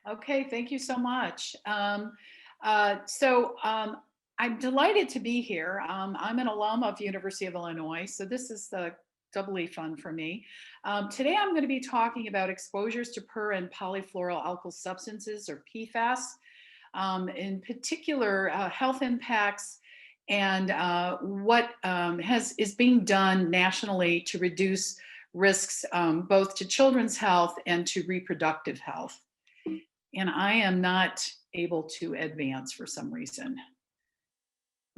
Okay, thank you so much. So I'm delighted to be here. I'm an alum of University of Illinois, so this is doubly fun for me. Today I'm going to be talking about exposures to per and polyfluoroalkyl substances, or PFAS, in particular health impacts and what is being done nationally to reduce risks both to children's health and to reproductive health. And I am not able to advance for some reason.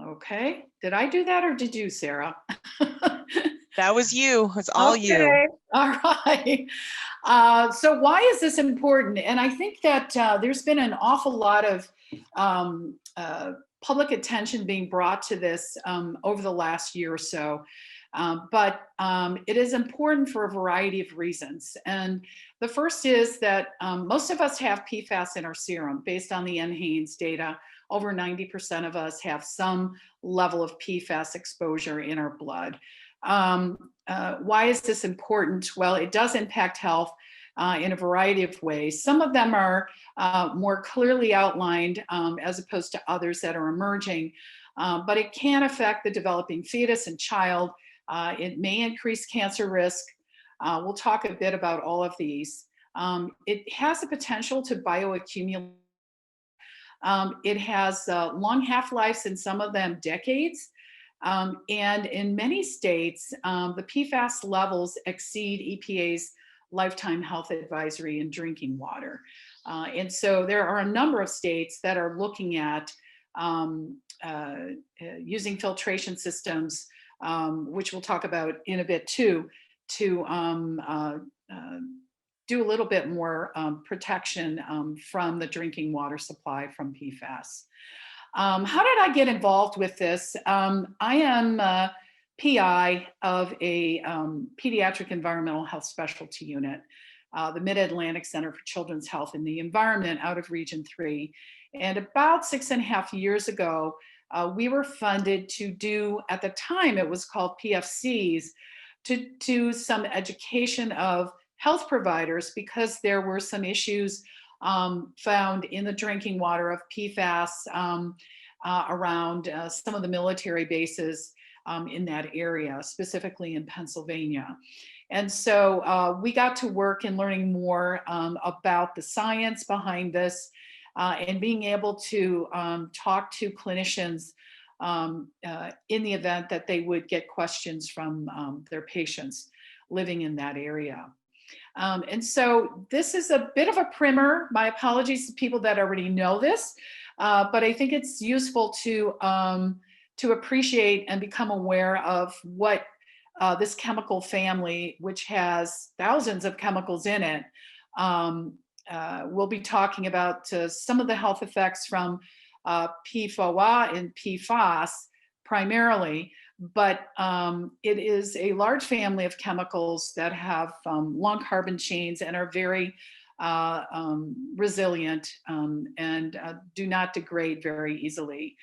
Okay, did I do that or did you, Sarah? That was you. It's all you. Okay, all right. So why is this important? And I think that there's been an awful lot of um, uh, public attention being brought to this over the last year or so. But it is important for a variety of reasons. And the first is that most of us have PFAS in our serum based on the NHANES data. Over 90% of us have some level of PFAS exposure in our blood. Why is this important? Well, it does impact health in a variety of ways. Some of them are more clearly outlined as opposed to others that are emerging, but it can affect the developing fetus and child. It may increase cancer risk. We'll talk a bit about all of these. It has the potential to bioaccumulate. It has long half-lives, and some of them decades. And in many states, the PFAS levels exceed EPA's lifetime health advisory in drinking water. And so there are a number of states that are looking at using filtration systems, which we'll talk about in a bit too, to do a little bit more protection from the drinking water supply from PFAS. How did I get involved with this? I am a PI of a pediatric environmental health specialty unit, the Mid-Atlantic Center for Children's Health and the Environment out of Region 3. And about 6.5 years ago, we were funded to do, at the time it was called PFCs, to do some education of health providers because there were some issues found in the drinking water of PFAS around some of the military bases in that area, specifically in Pennsylvania. And so we got to work in learning more about the science behind this and being able to talk to clinicians in the event that they would get questions from their patients living in that area. And so this is a bit of a primer. My apologies to people that already know this, but I think it's useful to appreciate and become aware of what this chemical family, which has thousands of chemicals in it, we'll be talking about some of the health effects from PFOA and PFAS primarily, but it is a large family of chemicals that have long carbon chains and are very resilient and do not degrade very easily.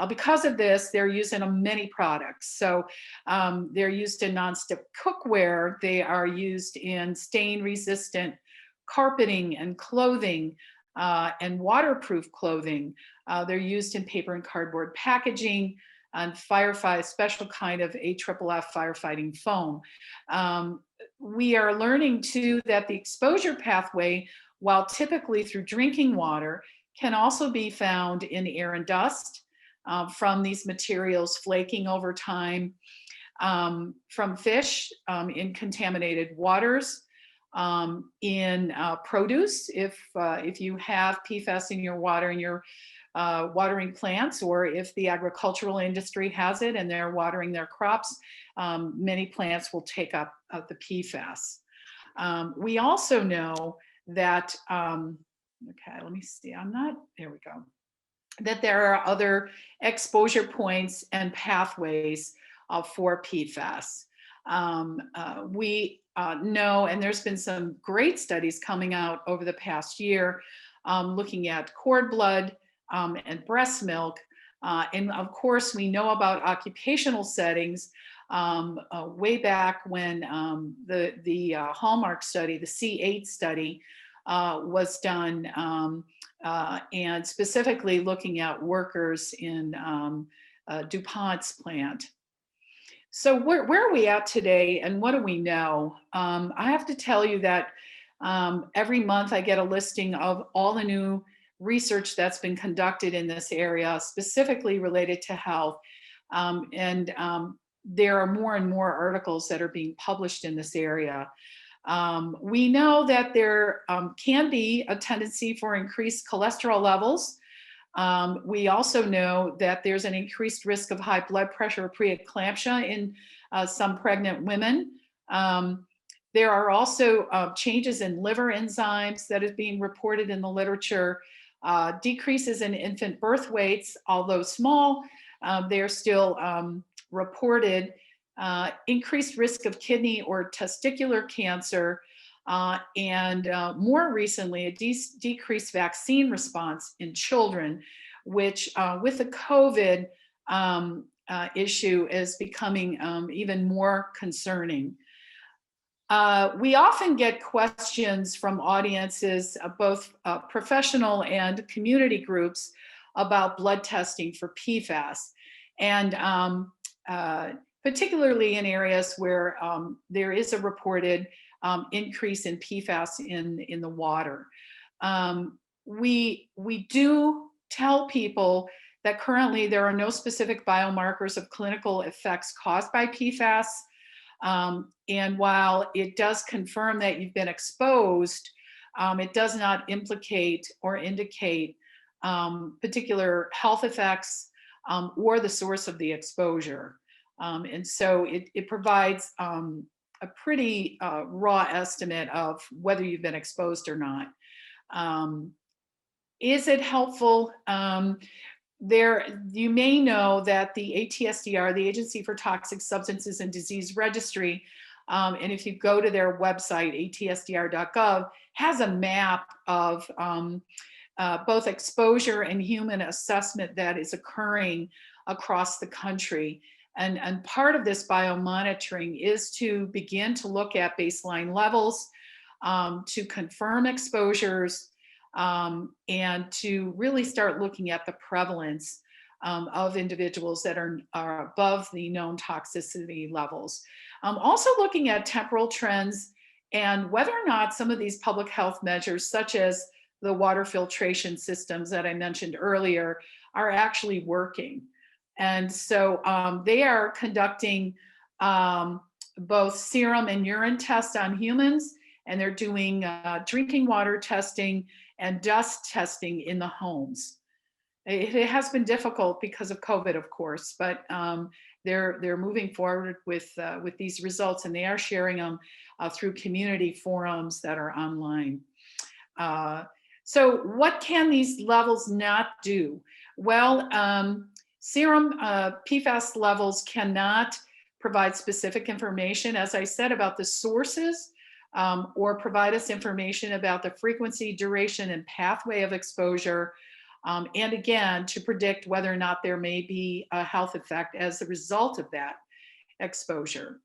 Because of this, they're used in many products. So they're used in nonstick cookware. They are used in stain-resistant carpeting and clothing and waterproof clothing. They're used in paper and cardboard packaging, and firefight, special kind of AFFF firefighting foam. We are learning too that the exposure pathway, while typically through drinking water, can also be found in air and dust from these materials flaking over time, from fish in contaminated waters, in produce. If you have PFAS in your water and you're watering plants, or if the agricultural industry has it and they're watering their crops, many plants will take up the PFAS. We also know that, okay, let me see, there we go, that there are other exposure points and pathways for PFAS. We know, and there's been some great studies coming out over the past year looking at cord blood, and breast milk. And of course, we know about occupational settings way back when the Hallmark study, the C8 study, was done, and specifically looking at workers in DuPont's plant. So where are we at today, and what do we know? I have to tell you that every month I get a listing of all the new research that's been conducted in this area, specifically related to health. And there are more and more articles that are being published in this area. We know that there can be a tendency for increased cholesterol levels. We also know that there's an increased risk of high blood pressure or preeclampsia in some pregnant women. There are also changes in liver enzymes that is being reported in the literature, decreases in infant birth weights, although small, they're still reported, increased risk of kidney or testicular cancer, and more recently, a decreased vaccine response in children, which with the COVID issue is becoming even more concerning. We often get questions from audiences, both professional and community groups, about blood testing for PFAS. And particularly in areas where there is a reported increase in PFAS in the water. We do tell people that currently there are no specific biomarkers of clinical effects caused by PFAS. And while it does confirm that you've been exposed, it does not implicate or indicate particular health effects or the source of the exposure. And so it provides a pretty raw estimate of whether you've been exposed or not. Is it helpful? You may know that the ATSDR, the Agency for Toxic Substances and Disease Registry, and if you go to their website, atsdr.gov, has a map of both exposure and human assessment that is occurring across the country. And part of this biomonitoring is to begin to look at baseline levels, to confirm exposures, and to really start looking at the prevalence of individuals that are above the known toxicity levels. Also looking at temporal trends and whether or not some of these public health measures, such as the water filtration systems that I mentioned earlier, are actually working. And so they are conducting both serum and urine tests on humans, and they're doing drinking water testing and dust testing in the homes. It has been difficult because of COVID, of course, but they're moving forward with these results, and they are sharing them through community forums that are online. So what can these levels not do? Well, serum PFAS levels cannot provide specific information, as I said, about the sources, or provide us information about the frequency, duration, and pathway of exposure. And again, to predict whether or not there may be a health effect as a result of that exposure.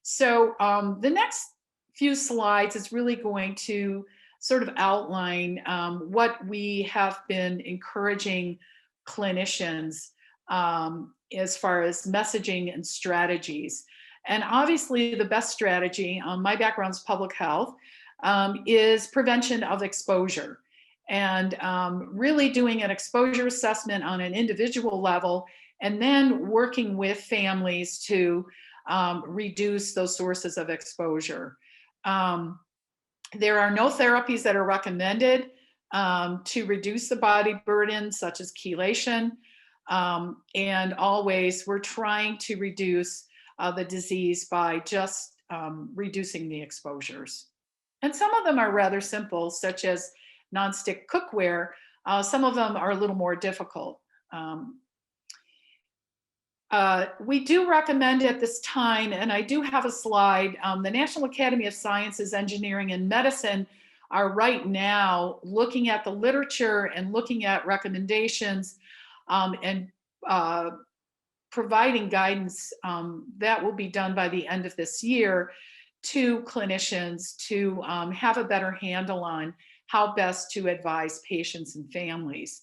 So the next few slides is really going to sort of outline what we have been encouraging clinicians as far as messaging and strategies. And obviously the best strategy, my background's public health, is prevention of exposure. And really doing an exposure assessment on an individual level, and then working with families to reduce those sources of exposure. There are no therapies that are recommended to reduce the body burden, such as chelation. And always we're trying to reduce the disease by just reducing the exposures. And some of them are rather simple, such as nonstick cookware. Some of them are a little more difficult. We do recommend at this time, and I do have a slide, the National Academy of Sciences, Engineering, and Medicine are right now looking at the literature and looking at recommendations and providing guidance that will be done by the end of this year to clinicians to have a better handle on how best to advise patients and families.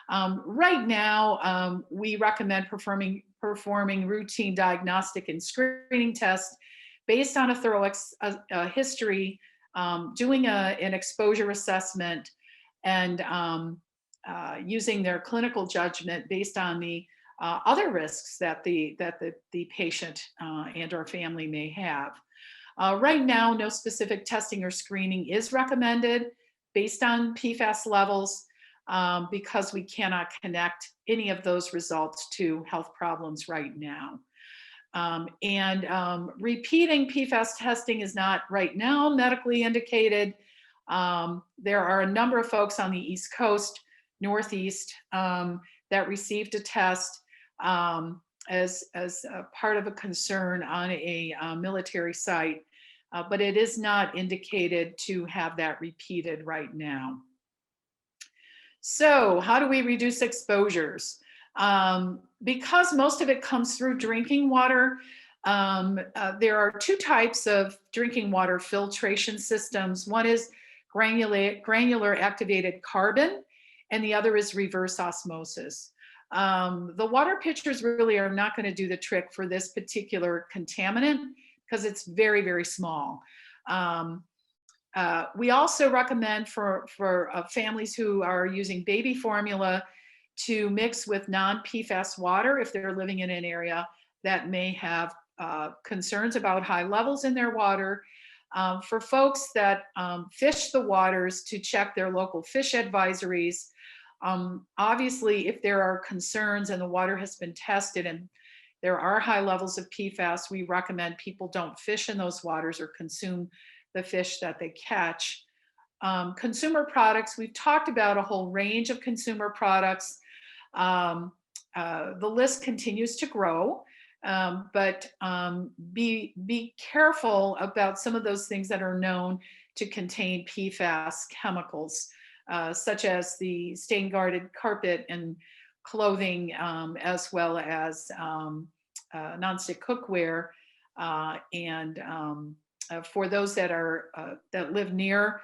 Right now, we recommend performing routine diagnostic and screening tests based on a thorough history, doing an exposure assessment, and using their clinical judgment based on the other risks that the patient and or family may have. Right now, no specific testing or screening is recommended based on PFAS levels, because we cannot connect any of those results to health problems right now. Repeating PFAS testing is not right now medically indicated. There are a number of folks on the East Coast, Northeast, that received a test as a part of a concern on a military site, but it is not indicated to have that repeated right now. So how do we reduce exposures? Because most of it comes through drinking water, there are two types of drinking water filtration systems. One is granular activated carbon, and the other is reverse osmosis. The water pitchers really are not going to do the trick for this particular contaminant because it's very, very small. We also recommend for families who are using baby formula to mix with non-PFAS water if they're living in an area that may have concerns about high levels in their water. For folks that fish the waters, to check their local fish advisories. Obviously, if there are concerns and the water has been tested and there are high levels of PFAS, we recommend people don't fish in those waters or consume the fish that they catch. Consumer products, we've talked about a whole range of consumer products. The list continues to grow, but be careful about some of those things that are known to contain PFAS chemicals, such as the stain guarded carpet and clothing, as well as nonstick cookware, and for those that live near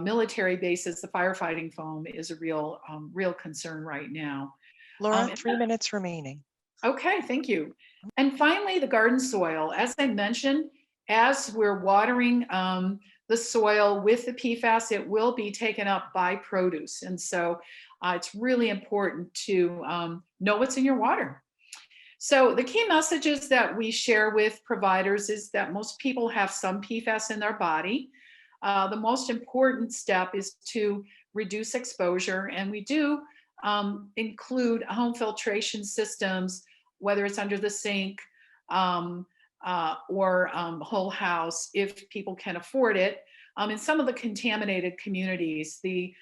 military bases, the firefighting foam is a real concern right now. Laura, 3 minutes remaining. Okay, thank you. And finally, the garden soil. As I mentioned, as we're watering the soil with the PFAS, it will be taken up by produce. And so it's really important to know what's in your water. So the key messages that we share with providers is that most people have some PFAS in their body. The most important step is to reduce exposure, and we do include home filtration systems, whether it's under the sink or whole house, if people can afford it. In some of the contaminated communities, the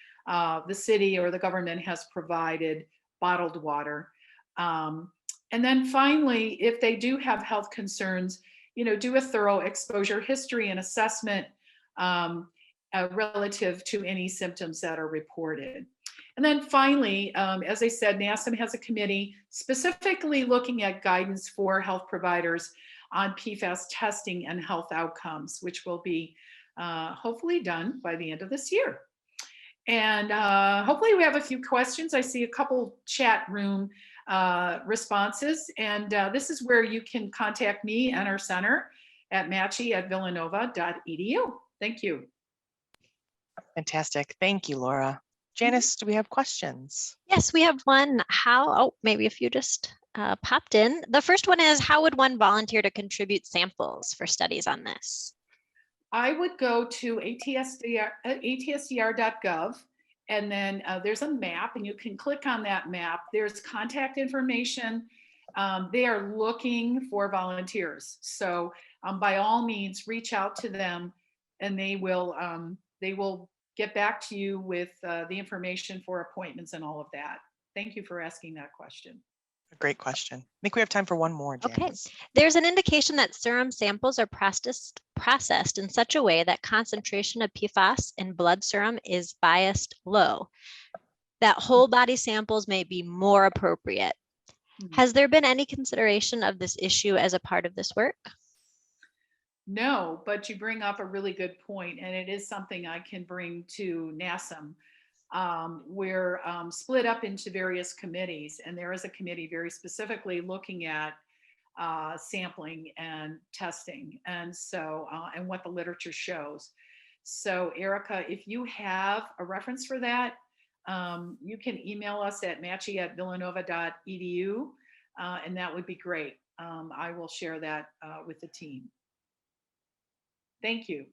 city or the government has provided bottled water. And then finally, if they do have health concerns, do a thorough exposure history and assessment relative to any symptoms that are reported. And then finally, as I said, NASM has a committee specifically looking at guidance for health providers on PFAS testing and health outcomes, which will be hopefully done by the end of this year. And hopefully we have a few questions. I see a couple chat room responses, and this is where you can contact me and our center at matchie@villanova.edu. Thank you. Fantastic. Thank you, Laura. Janice, do we have questions? Yes, we have one. Maybe a few just popped in. The first one is, how would one volunteer to contribute samples for studies on this? I would go to atsdr.gov, and then there's a map, and you can click on that map. There's contact information. They are looking for volunteers. So by all means, reach out to them, and they will get back to you with the information for appointments and all of that. Thank you for asking that question. A great question. I think we have time for one more, Janice. Okay. There's an indication that serum samples are processed in such a way that concentration of PFAS in blood serum is biased low, that whole body samples may be more appropriate. Has there been any consideration of this issue as a part of this work? No, but you bring up a really good point, and it is something I can bring to NASM. We're split up into various committees, and there is a committee very specifically looking at sampling and testing, and so and what the literature shows. So, Erica, if you have a reference for that, you can email us at matchy@villanova.edu, and that would be great. I will share that with the team. Thank you.